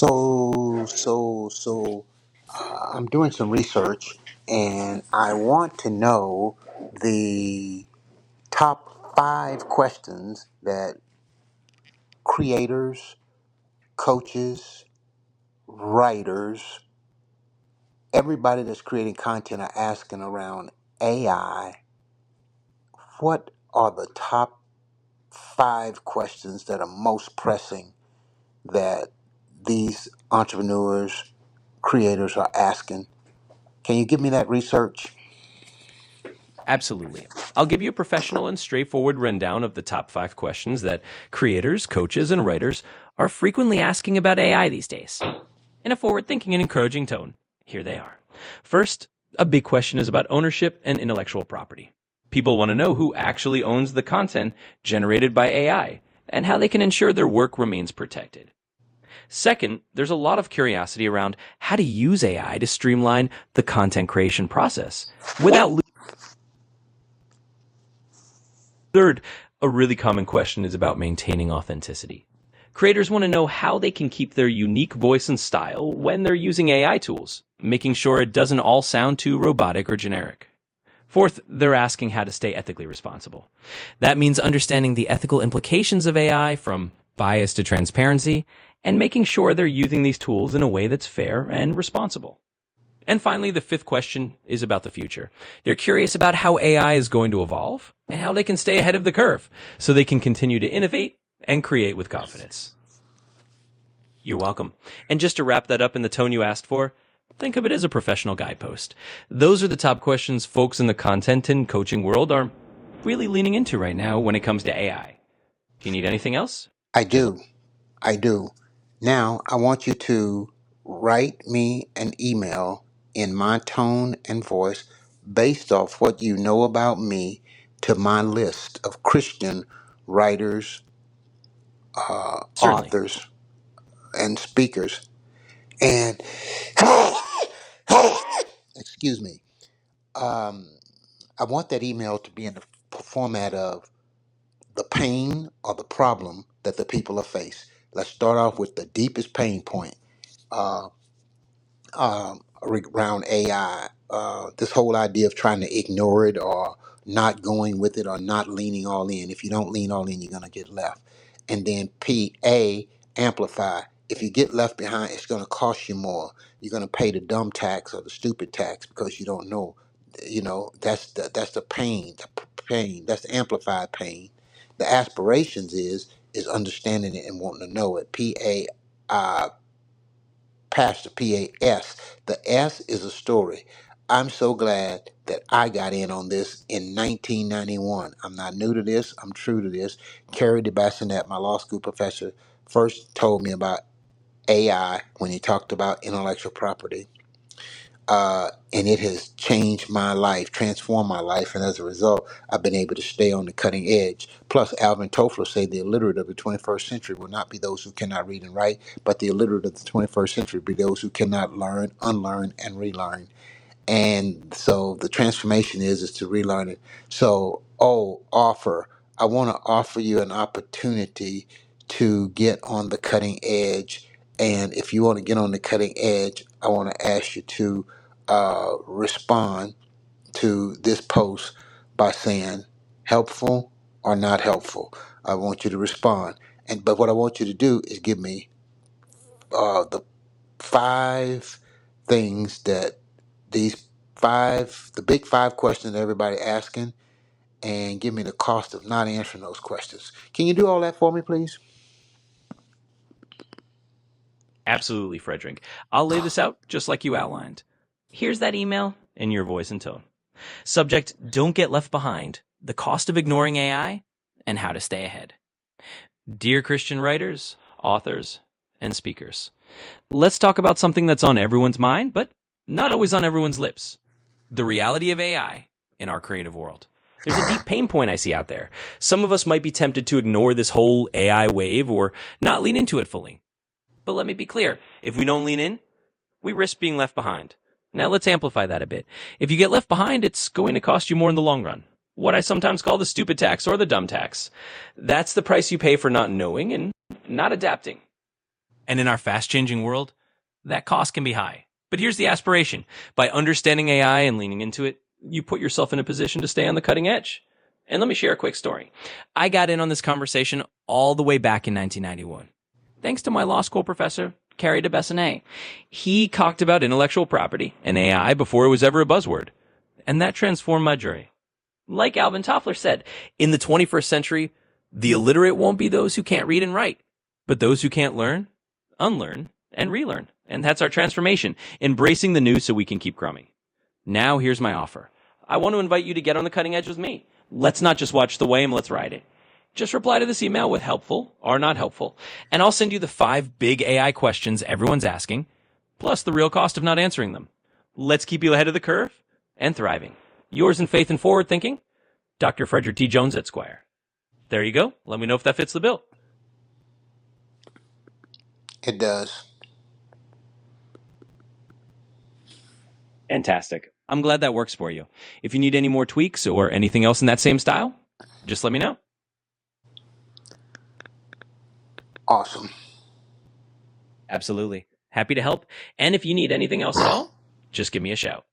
I'm doing some research and I want to know the top five questions that creators, coaches, writers, everybody that's creating content are asking around AI. What are the top five questions that are most pressing that these entrepreneurs, creators are asking? Can you give me that research? Absolutely. I'll give you a professional and straightforward rundown of the top 5 questions that creators, coaches, and writers are frequently asking about AI these days. In a forward-thinking and encouraging tone, here they are. First, a big question is about ownership and intellectual property. People want to know who actually owns the content generated by AI and how they can ensure their work remains protected. Second, there's a lot of curiosity around how to use AI to streamline the content creation process without. Third, a really common question is about maintaining authenticity. Creators want to know how they can keep their unique voice and style when they're using AI tools, making sure it doesn't all sound too robotic or generic. Fourth, they're asking how to stay ethically responsible. That means understanding the ethical implications of AI, from bias to transparency, and making sure they're using these tools in a way that's fair and responsible. And finally, the fifth question is about the future. They're curious about how AI is going to evolve and how they can stay ahead of the curve so they can continue to innovate and create with confidence. You're welcome. And just to wrap that up in the tone you asked for, think of it as a professional guidepost. Those are the top questions folks in the content and coaching world are really leaning into right now when it comes to AI. Do you need anything else? I Just do. I do. Now, I want you to write me an email in my tone and voice based off what you know about me to my list of Christian writers, certainly. authors, and speakers. And, excuse me, um, I want that email to be in the format of the pain or the problem that the people are faced. Let's start off with the deepest pain point. Uh, Around AI. This whole idea of trying to ignore it or not going with it or not leaning all in. If you don't lean all in, you're going to get left. And then PA, amplify. If you get left behind, it's going to cost you more. You're going to pay the dumb tax or the stupid tax because you don't know. That's the pain. Pain. That's the amplified pain. The aspirations is understanding it and wanting to know it. PA, Pastor PAS. The S is a story. I'm so glad that I got in on this in 1991. I'm not new to this. I'm true to this. Kerry DeBassinet, my law school professor, first told me about AI when he talked about intellectual property. And it has changed my life, transformed my life, and as a result, I've been able to stay on the cutting edge. Plus, Alvin Toffler said the illiterate of the 21st century will not be those who cannot read and write, but the illiterate of the 21st century will be those who cannot learn, unlearn, and relearn. And so the transformation is to relearn it. So, offer. I want to offer you an opportunity to get on the cutting edge. And if you want to get on the cutting edge, I want to ask you to respond to this post by saying helpful or not helpful. I want you to respond. But what I want you to do is give me the five things that these the big five questions that everybody asking, and give me the cost of not answering those questions. Can you do all that for me, please? Absolutely, Frederick. I'll lay this out just like you outlined. Here's that email in your voice and tone. Subject: don't get left behind, the cost of ignoring AI, and how to stay ahead. Dear Christian writers, authors, and speakers, let's talk about something that's on everyone's mind, but not always on everyone's lips: the reality of AI in our creative world. There's a deep pain point I see out there. Some of us might be tempted to ignore this whole AI wave or not lean into it fully. But let me be clear, if we don't lean in, we risk being left behind. Now let's amplify that a bit. If you get left behind, it's going to cost you more in the long run. What I sometimes call the stupid tax or the dumb tax. That's the price you pay for not knowing and not adapting. And in our fast-changing world, that cost can be high. But here's the aspiration. By understanding AI and leaning into it, you put yourself in a position to stay on the cutting edge. And let me share a quick story. I got in on this conversation all the way back in 1991. Thanks to my law school professor, Carrie de Bessonnet. He talked about intellectual property and AI before it was ever a buzzword. And that transformed my journey. Like Alvin Toffler said, in the 21st century, the illiterate won't be those who can't read and write, but those who can't learn, unlearn, and relearn. And that's our transformation, embracing the new so we can keep growing. Now here's my offer. I want to invite you to get on the cutting edge with me. Let's not just watch the wave, let's ride it. Just reply to this email with helpful or not helpful, and I'll send you the 5 big AI questions everyone's asking, plus the real cost of not answering them. Let's keep you ahead of the curve and thriving. Yours in faith and forward thinking, Dr. Frederick T. Jones, Esquire. There you go. Let me know if that fits the bill. It does. Fantastic. I'm glad that works for you. If you need any more tweaks or anything else in that same style, just let me know. Awesome. Absolutely. Happy to help. And if you need anything else at all, just give me a shout.